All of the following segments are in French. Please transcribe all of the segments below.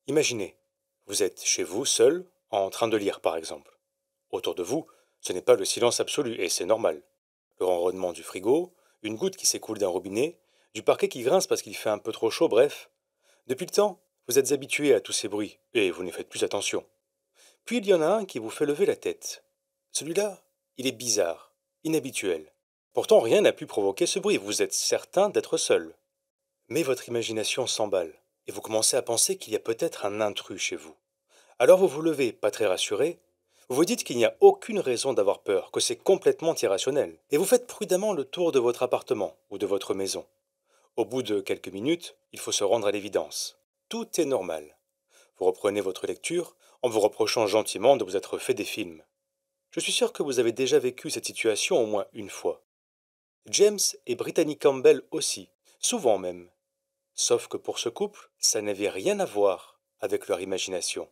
Imaginez, vous êtes chez vous, seul, en train de lire par exemple. Autour de vous, ce n'est pas le silence absolu, et c'est normal. Le ronronnement du frigo, une goutte qui s'écoule d'un robinet, du parquet qui grince parce qu'il fait un peu trop chaud, bref. Depuis le temps, vous êtes habitué à tous ces bruits, et vous n'y faites plus attention. Puis il y en a un qui vous fait lever la tête. Celui-là, il est bizarre, inhabituel. Pourtant rien n'a pu provoquer ce bruit, vous êtes certain d'être seul. Mais votre imagination s'emballe, et vous commencez à penser qu'il y a peut-être un intrus chez vous. Alors vous vous levez, pas très rassuré, vous vous dites qu'il n'y a aucune raison d'avoir peur, que c'est complètement irrationnel, et vous faites prudemment le tour de votre appartement ou de votre maison. Au bout de quelques minutes, il faut se rendre à l'évidence. Tout est normal. Vous reprenez votre lecture en vous reprochant gentiment de vous être fait des films. Je suis sûr que vous avez déjà vécu cette situation au moins une fois. James et Brittany Campbell aussi, souvent même. Sauf que pour ce couple, ça n'avait rien à voir avec leur imagination.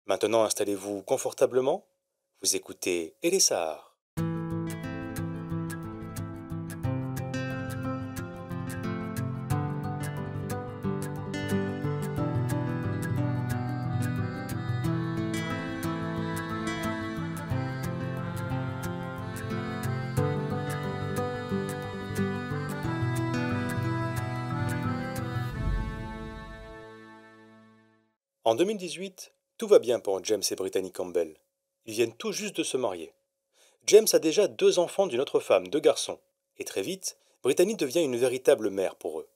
Maintenant installez-vous confortablement, vous écoutez Elessar. En 2018, tout va bien pour James et Brittany Campbell. Ils viennent tout juste de se marier. James a déjà deux enfants d'une autre femme, deux garçons. Et très vite, Brittany devient une véritable mère pour eux.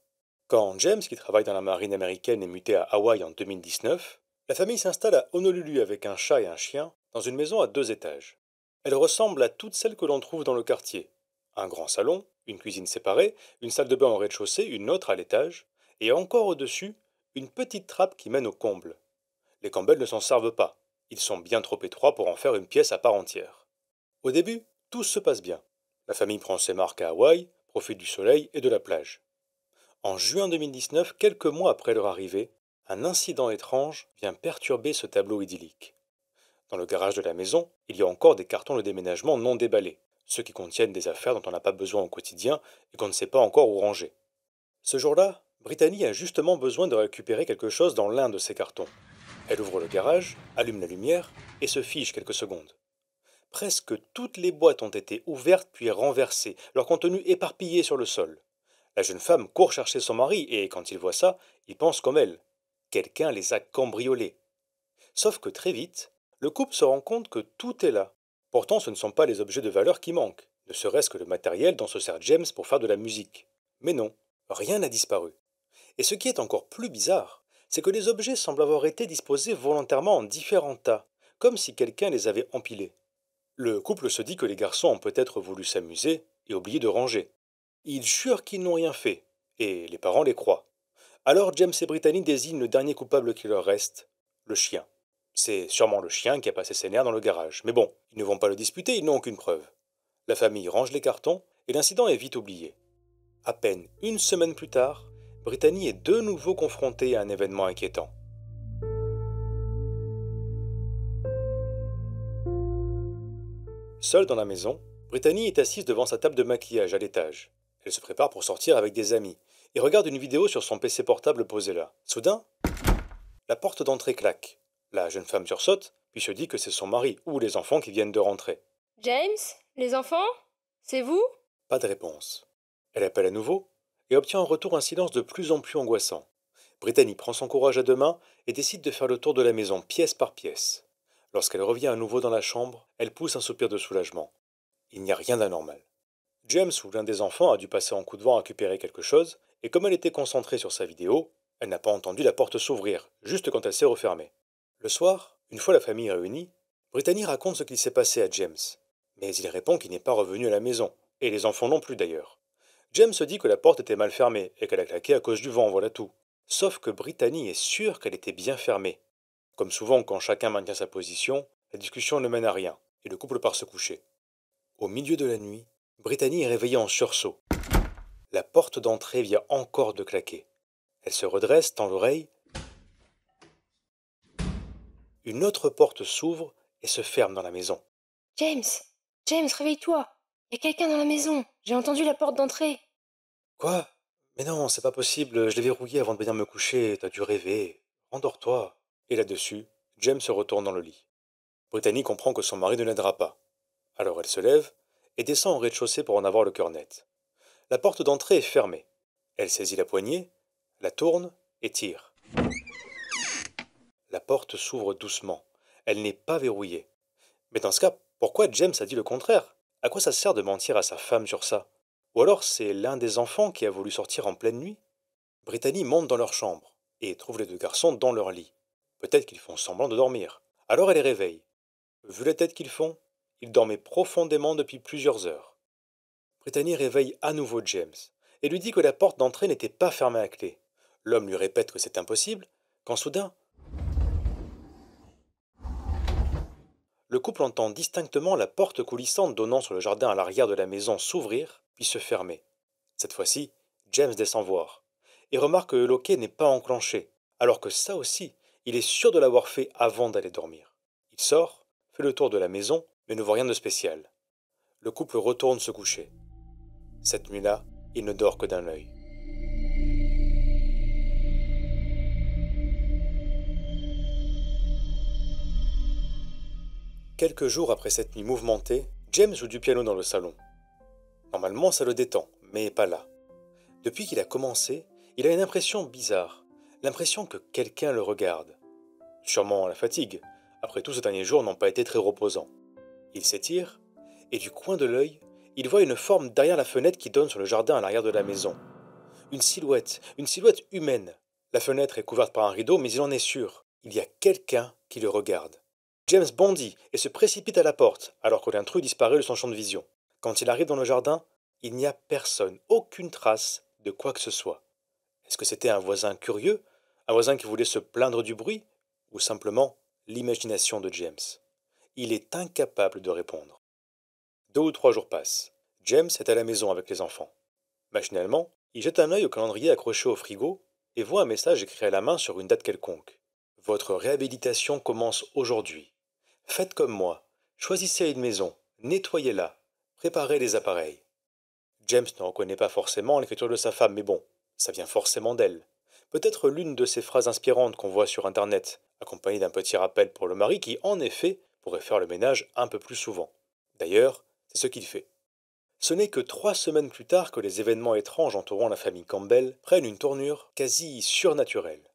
Quand James, qui travaille dans la marine américaine, est muté à Hawaï en 2019, la famille s'installe à Honolulu avec un chat et un chien dans une maison à deux étages. Elle ressemble à toutes celles que l'on trouve dans le quartier. Un grand salon, une cuisine séparée, une salle de bain au rez-de-chaussée, une autre à l'étage, et encore au-dessus, une petite trappe qui mène au comble. Les Campbell ne s'en servent pas. Ils sont bien trop étroits pour en faire une pièce à part entière. Au début, tout se passe bien. La famille prend ses marques à Hawaï, profite du soleil et de la plage. En juin 2019, quelques mois après leur arrivée, un incident étrange vient perturber ce tableau idyllique. Dans le garage de la maison, il y a encore des cartons de déménagement non déballés, ceux qui contiennent des affaires dont on n'a pas besoin au quotidien et qu'on ne sait pas encore où ranger. Ce jour-là, Brittany a justement besoin de récupérer quelque chose dans l'un de ces cartons. Elle ouvre le garage, allume la lumière et se fige quelques secondes. Presque toutes les boîtes ont été ouvertes puis renversées, leur contenu éparpillé sur le sol. La jeune femme court chercher son mari et, quand il voit ça, il pense comme elle. Quelqu'un les a cambriolés. Sauf que très vite, le couple se rend compte que tout est là. Pourtant, ce ne sont pas les objets de valeur qui manquent, ne serait-ce que le matériel dont se sert James pour faire de la musique. Mais non, rien n'a disparu. Et ce qui est encore plus bizarre, c'est que les objets semblent avoir été disposés volontairement en différents tas, comme si quelqu'un les avait empilés. Le couple se dit que les garçons ont peut-être voulu s'amuser et oublié de ranger. Ils jurent qu'ils n'ont rien fait, et les parents les croient. Alors James et Brittany désignent le dernier coupable qui leur reste, le chien. C'est sûrement le chien qui a passé ses nerfs dans le garage, mais bon, ils ne vont pas le disputer, ils n'ont aucune preuve. La famille range les cartons, et l'incident est vite oublié. À peine une semaine plus tard, Brittany est de nouveau confrontée à un événement inquiétant. Seule dans la maison, Brittany est assise devant sa table de maquillage à l'étage. Elle se prépare pour sortir avec des amis et regarde une vidéo sur son PC portable posé là. Soudain, la porte d'entrée claque. La jeune femme sursaute, puis se dit que c'est son mari ou les enfants qui viennent de rentrer. James? Les enfants? C'est vous? Pas de réponse. Elle appelle à nouveau et obtient en retour un silence de plus en plus angoissant. Brittany prend son courage à deux mains et décide de faire le tour de la maison pièce par pièce. Lorsqu'elle revient à nouveau dans la chambre, elle pousse un soupir de soulagement. Il n'y a rien d'anormal. James ou l'un des enfants a dû passer en coup de vent récupérer quelque chose, et comme elle était concentrée sur sa vidéo, elle n'a pas entendu la porte s'ouvrir, juste quand elle s'est refermée. Le soir, une fois la famille réunie, Brittany raconte ce qui s'est passé à James. Mais il répond qu'il n'est pas revenu à la maison, et les enfants non plus d'ailleurs. James se dit que la porte était mal fermée et qu'elle a claqué à cause du vent, voilà tout. Sauf que Brittany est sûre qu'elle était bien fermée. Comme souvent quand chacun maintient sa position, la discussion ne mène à rien, et le couple part se coucher. Au milieu de la nuit, Brittany est réveillée en sursaut. La porte d'entrée vient encore de claquer. Elle se redresse, tend l'oreille. Une autre porte s'ouvre et se ferme dans la maison. James! James, réveille-toi! Y a quelqu'un dans la maison! J'ai entendu la porte d'entrée! Quoi? Mais non, c'est pas possible, je l'ai verrouillée avant de venir me coucher, t'as dû rêver. Endors-toi. Et là-dessus, James se retourne dans le lit. Brittany comprend que son mari ne l'aidera pas. Alors elle se lève et descend au rez-de-chaussée pour en avoir le cœur net. La porte d'entrée est fermée. Elle saisit la poignée, la tourne et tire. La porte s'ouvre doucement. Elle n'est pas verrouillée. Mais dans ce cas, pourquoi James a dit le contraire? À quoi ça sert de mentir à sa femme sur ça? Ou alors c'est l'un des enfants qui a voulu sortir en pleine nuit? Brittany monte dans leur chambre et trouve les deux garçons dans leur lit. Peut-être qu'ils font semblant de dormir. Alors elle les réveille. Vu la tête qu'ils font, ils dormaient profondément depuis plusieurs heures. Brittany réveille à nouveau James et lui dit que la porte d'entrée n'était pas fermée à clé. L'homme lui répète que c'est impossible, quand soudain, le couple entend distinctement la porte coulissante donnant sur le jardin à l'arrière de la maison s'ouvrir, puis se fermer. Cette fois-ci, James descend voir, et remarque que le loquet n'est pas enclenché, alors que ça aussi, il est sûr de l'avoir fait avant d'aller dormir. Il sort, fait le tour de la maison, mais ne voit rien de spécial. Le couple retourne se coucher. Cette nuit-là, il ne dort que d'un œil. Quelques jours après cette nuit mouvementée, James joue du piano dans le salon. Normalement, ça le détend, mais pas là. Depuis qu'il a commencé, il a une impression bizarre, l'impression que quelqu'un le regarde. Sûrement la fatigue, après tout ces derniers jours n'ont pas été très reposants. Il s'étire, et du coin de l'œil, il voit une forme derrière la fenêtre qui donne sur le jardin à l'arrière de la maison. Une silhouette humaine. La fenêtre est couverte par un rideau, mais il en est sûr, il y a quelqu'un qui le regarde. James bondit et se précipite à la porte, alors que l'intrus disparaît de son champ de vision. Quand il arrive dans le jardin, il n'y a personne, aucune trace de quoi que ce soit. Est-ce que c'était un voisin curieux, un voisin qui voulait se plaindre du bruit, ou simplement l'imagination de James? Il est incapable de répondre. 2 ou 3 jours passent. James est à la maison avec les enfants. Machinalement, il jette un œil au calendrier accroché au frigo et voit un message écrit à la main sur une date quelconque. Votre réhabilitation commence aujourd'hui. Faites comme moi. Choisissez une maison, nettoyez-la, préparez les appareils. James ne reconnaît pas forcément l'écriture de sa femme, mais bon, ça vient forcément d'elle. Peut-être l'une de ces phrases inspirantes qu'on voit sur Internet, accompagnée d'un petit rappel pour le mari qui, en effet, pourrait faire le ménage un peu plus souvent. D'ailleurs, c'est ce qu'il fait. Ce n'est que 3 semaines plus tard que les événements étranges entourant la famille Campbell prennent une tournure quasi surnaturelle.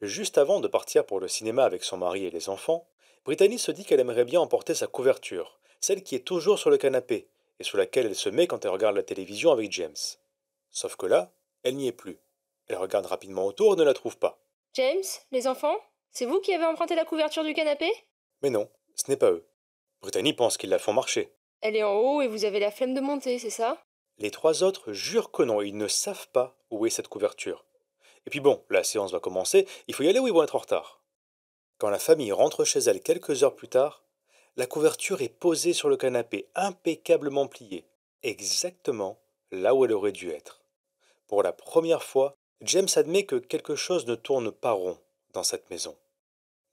Juste avant de partir pour le cinéma avec son mari et les enfants, Brittany se dit qu'elle aimerait bien emporter sa couverture, celle qui est toujours sur le canapé, et sous laquelle elle se met quand elle regarde la télévision avec James. Sauf que là, elle n'y est plus. Elle regarde rapidement autour et ne la trouve pas. James, les enfants, c'est vous qui avez emprunté la couverture du canapé? Mais non, ce n'est pas eux. Brittany pense qu'ils la font marcher. Elle est en haut et vous avez la flemme de monter, c'est ça? Les 3 autres jurent que non, ils ne savent pas où est cette couverture. Et puis bon, la séance va commencer, il faut y aller ou ils vont être en retard. Quand la famille rentre chez elle quelques heures plus tard, la couverture est posée sur le canapé, impeccablement pliée, exactement là où elle aurait dû être. Pour la première fois, James admet que quelque chose ne tourne pas rond dans cette maison.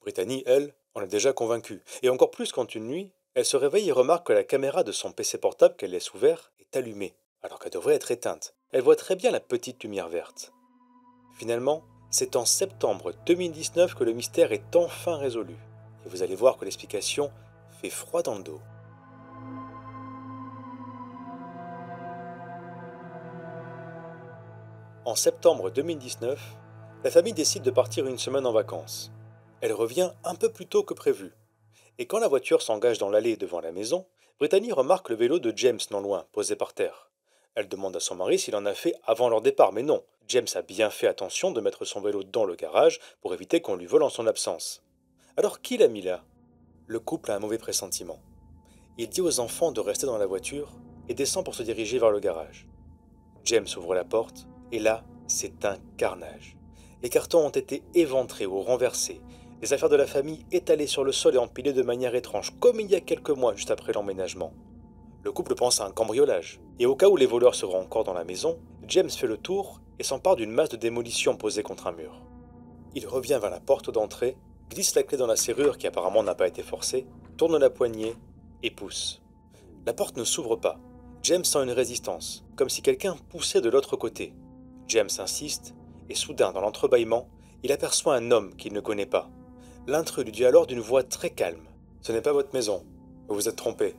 Brittany, elle, en est déjà convaincue, et encore plus quand une nuit, elle se réveille et remarque que la caméra de son PC portable qu'elle laisse ouvert est allumée, alors qu'elle devrait être éteinte. Elle voit très bien la petite lumière verte. Finalement, c'est en septembre 2019 que le mystère est enfin résolu. Et vous allez voir que l'explication fait froid dans le dos. En septembre 2019, la famille décide de partir une semaine en vacances. Elle revient un peu plus tôt que prévu. Et quand la voiture s'engage dans l'allée devant la maison, Brittany remarque le vélo de James non loin, posé par terre. Elle demande à son mari s'il en a fait avant leur départ, mais non. James a bien fait attention de mettre son vélo dans le garage pour éviter qu'on lui vole en son absence. Alors qui l'a mis là? Le couple a un mauvais pressentiment. Il dit aux enfants de rester dans la voiture et descend pour se diriger vers le garage. James ouvre la porte et là, c'est un carnage. Les cartons ont été éventrés ou renversés, les affaires de la famille étalées sur le sol et empilées de manière étrange, comme il y a quelques mois juste après l'emménagement. Le couple pense à un cambriolage, et au cas où les voleurs seraient encore dans la maison, James fait le tour et s'empare d'une masse de démolition posée contre un mur. Il revient vers la porte d'entrée, glisse la clé dans la serrure qui apparemment n'a pas été forcée, tourne la poignée et pousse. La porte ne s'ouvre pas. James sent une résistance, comme si quelqu'un poussait de l'autre côté. James insiste, et soudain, dans l'entrebâillement, Il aperçoit un homme qu'il ne connaît pas. L'intrus lui dit alors d'une voix très calme. Ce n'est pas votre maison. Vous vous êtes trompé.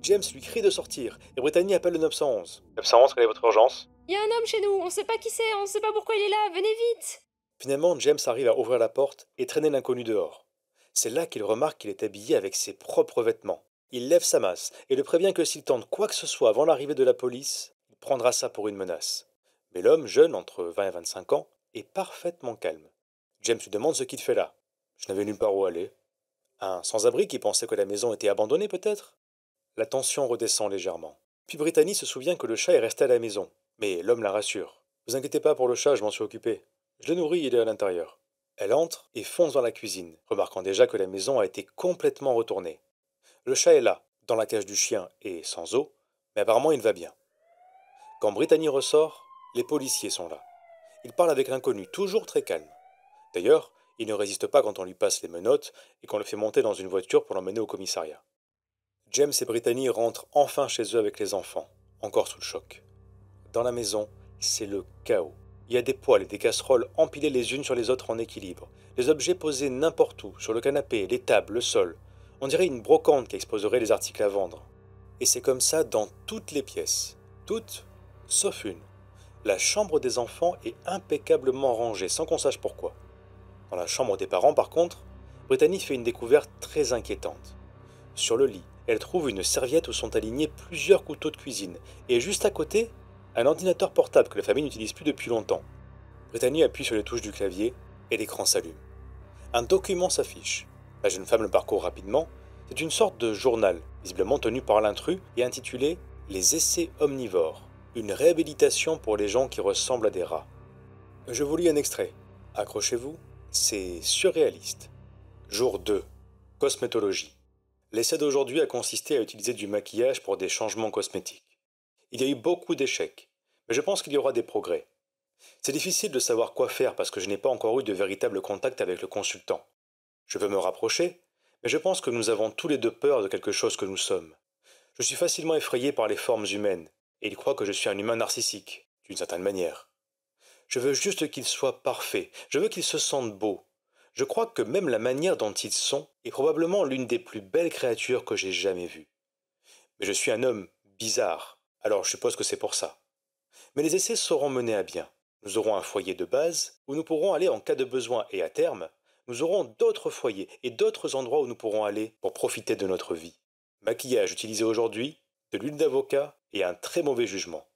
James lui crie de sortir et Brittany appelle le 911. 911, quelle est votre urgence? Il y a un homme chez nous, on sait pas qui c'est, on sait pas pourquoi il est là, venez vite! Finalement, James arrive à ouvrir la porte et traîner l'inconnu dehors. C'est là qu'il remarque qu'il est habillé avec ses propres vêtements. Il lève sa masse et le prévient que s'il tente quoi que ce soit avant l'arrivée de la police, il prendra ça pour une menace. Mais l'homme, jeune, entre 20 et 25 ans, est parfaitement calme. James lui demande ce qu'il fait là. Je n'avais nulle part où aller. Un sans-abri qui pensait que la maison était abandonnée peut-être? La tension redescend légèrement. Puis Brittany se souvient que le chat est resté à la maison. Mais l'homme la rassure. Vous inquiétez pas pour le chat, je m'en suis occupé. Je le nourris, il est à l'intérieur. Elle entre et fonce dans la cuisine, remarquant déjà que la maison a été complètement retournée. Le chat est là, dans la cage du chien et sans eau, mais apparemment il va bien. Quand Brittany ressort, les policiers sont là. Il parle avec l'inconnu, toujours très calme. D'ailleurs, il ne résiste pas quand on lui passe les menottes et qu'on le fait monter dans une voiture pour l'emmener au commissariat. James et Brittany rentrent enfin chez eux avec les enfants, encore sous le choc. Dans la maison, c'est le chaos. Il y a des poêles et des casseroles empilées les unes sur les autres en équilibre, les objets posés n'importe où, sur le canapé, les tables, le sol. On dirait une brocante qui exposerait les articles à vendre. Et c'est comme ça dans toutes les pièces. Toutes, sauf une. La chambre des enfants est impeccablement rangée, sans qu'on sache pourquoi. Dans la chambre des parents, par contre, Brittany fait une découverte très inquiétante. Sur le lit, elle trouve une serviette où sont alignés plusieurs couteaux de cuisine, et juste à côté, un ordinateur portable que la famille n'utilise plus depuis longtemps. Brittany appuie sur les touches du clavier, et l'écran s'allume. Un document s'affiche. La jeune femme le parcourt rapidement. C'est une sorte de journal, visiblement tenu par l'intrus, et intitulé Les essais omnivores, une réhabilitation pour les gens qui ressemblent à des rats. Je vous lis un extrait. Accrochez-vous, c'est surréaliste. Jour 2. Cosmétologie. L'essai d'aujourd'hui a consisté à utiliser du maquillage pour des changements cosmétiques. Il y a eu beaucoup d'échecs, mais je pense qu'il y aura des progrès. C'est difficile de savoir quoi faire parce que je n'ai pas encore eu de véritable contact avec le consultant. Je veux me rapprocher, mais je pense que nous avons tous les deux peur de quelque chose que nous sommes. Je suis facilement effrayé par les formes humaines, et il croit que je suis un humain narcissique, d'une certaine manière. Je veux juste qu'ils soient parfaits, je veux qu'ils se sentent beaux. Je crois que même la manière dont ils sont est probablement l'une des plus belles créatures que j'ai jamais vues. Mais je suis un homme bizarre, alors je suppose que c'est pour ça. Mais les essais seront menés à bien. Nous aurons un foyer de base où nous pourrons aller en cas de besoin et à terme, nous aurons d'autres foyers et d'autres endroits où nous pourrons aller pour profiter de notre vie. Maquillage utilisé aujourd'hui, de l'huile d'avocat et un très mauvais jugement.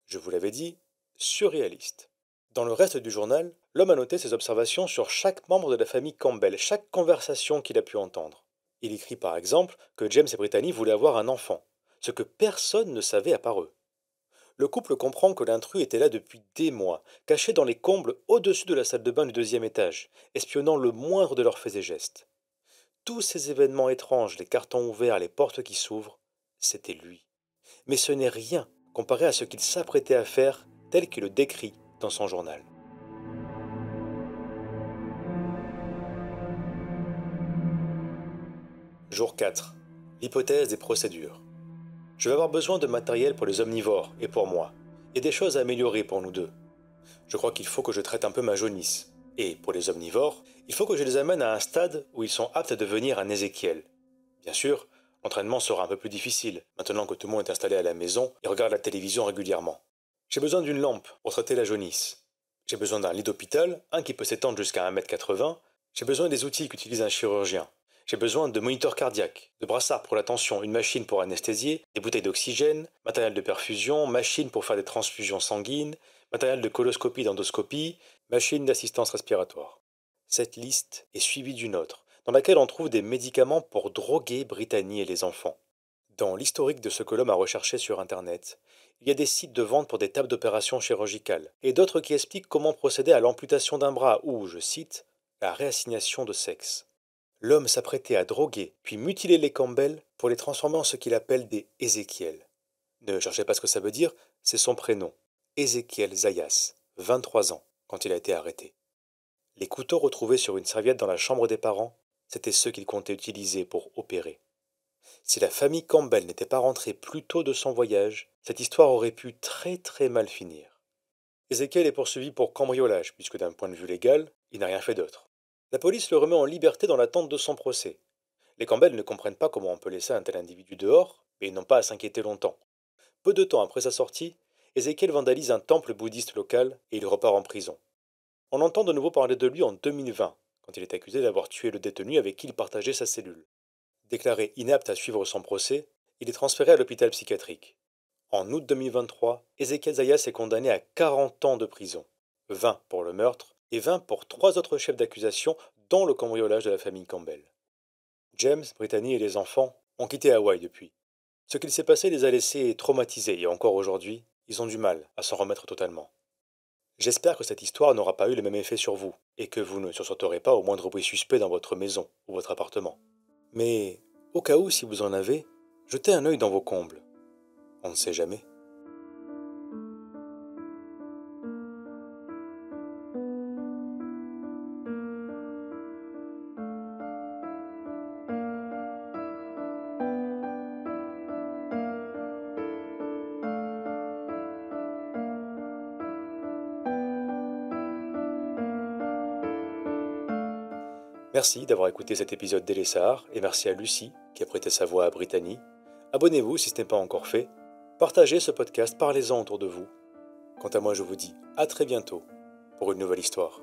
Je vous l'avais dit, surréaliste. Dans le reste du journal, l'homme a noté ses observations sur chaque membre de la famille Campbell, chaque conversation qu'il a pu entendre. Il écrit par exemple que James et Brittany voulaient avoir un enfant, ce que personne ne savait à part eux. Le couple comprend que l'intrus était là depuis des mois, caché dans les combles au-dessus de la salle de bain du deuxième étage, espionnant le moindre de leurs faits et gestes. Tous ces événements étranges, les cartons ouverts, les portes qui s'ouvrent, c'était lui. Mais ce n'est rien comparé à ce qu'il s'apprêtait à faire tel qu'il le décrit dans son journal. Jour 4. L'hypothèse des procédures. Je vais avoir besoin de matériel pour les omnivores et pour moi. Il y a des choses à améliorer pour nous deux. Je crois qu'il faut que je traite un peu ma jaunisse. Et pour les omnivores, il faut que je les amène à un stade où ils sont aptes à devenir un Ézéchiel. Bien sûr, l'entraînement sera un peu plus difficile, maintenant que tout le monde est installé à la maison et regarde la télévision régulièrement. J'ai besoin d'une lampe pour traiter la jaunisse. J'ai besoin d'un lit d'hôpital, un qui peut s'étendre jusqu'à 1,80 m. J'ai besoin des outils qu'utilise un chirurgien. J'ai besoin de moniteurs cardiaques, de brassards pour la tension, une machine pour anesthésier, des bouteilles d'oxygène, matériel de perfusion, machine pour faire des transfusions sanguines, matériel de coloscopie d'endoscopie, machine d'assistance respiratoire. Cette liste est suivie d'une autre, dans laquelle on trouve des médicaments pour droguer Brittany et les enfants. Dans l'historique de ce que l'homme a recherché sur Internet, il y a des sites de vente pour des tables d'opération chirurgicales, et d'autres qui expliquent comment procéder à l'amputation d'un bras ou, je cite, la réassignation de sexe. L'homme s'apprêtait à droguer, puis mutiler les Campbell pour les transformer en ce qu'il appelle des Ézéchiel. Ne cherchez pas ce que ça veut dire, c'est son prénom, Ézéchiel Zayas, 23 ans, quand il a été arrêté. Les couteaux retrouvés sur une serviette dans la chambre des parents, c'étaient ceux qu'il comptait utiliser pour opérer. Si la famille Campbell n'était pas rentrée plus tôt de son voyage, cette histoire aurait pu très très mal finir. Ezekiel est poursuivi pour cambriolage, puisque d'un point de vue légal, il n'a rien fait d'autre. La police le remet en liberté dans l'attente de son procès. Les Campbell ne comprennent pas comment on peut laisser un tel individu dehors, mais ils n'ont pas à s'inquiéter longtemps. Peu de temps après sa sortie, Ezekiel vandalise un temple bouddhiste local et il repart en prison. On entend de nouveau parler de lui en 2020, quand il est accusé d'avoir tué le détenu avec qui il partageait sa cellule. Déclaré inapte à suivre son procès, il est transféré à l'hôpital psychiatrique. En août 2023, Ezekiel Zayas est condamné à 40 ans de prison, 20 pour le meurtre et 20 pour 3 autres chefs d'accusation, dont le cambriolage de la famille Campbell. James, Brittany et les enfants ont quitté Hawaï depuis. Ce qu'il s'est passé les a laissés traumatisés et encore aujourd'hui, ils ont du mal à s'en remettre totalement. J'espère que cette histoire n'aura pas eu le même effet sur vous et que vous ne sursauterez pas au moindre bruit suspect dans votre maison ou votre appartement. Mais, au cas où si vous en avez, jetez un œil dans vos combles. On ne sait jamais. Merci d'avoir écouté cet épisode d'Elessar et merci à Lucie qui a prêté sa voix à Brittany. Abonnez-vous si ce n'est pas encore fait. Partagez ce podcast, parlez-en autour de vous. Quant à moi, je vous dis à très bientôt pour une nouvelle histoire.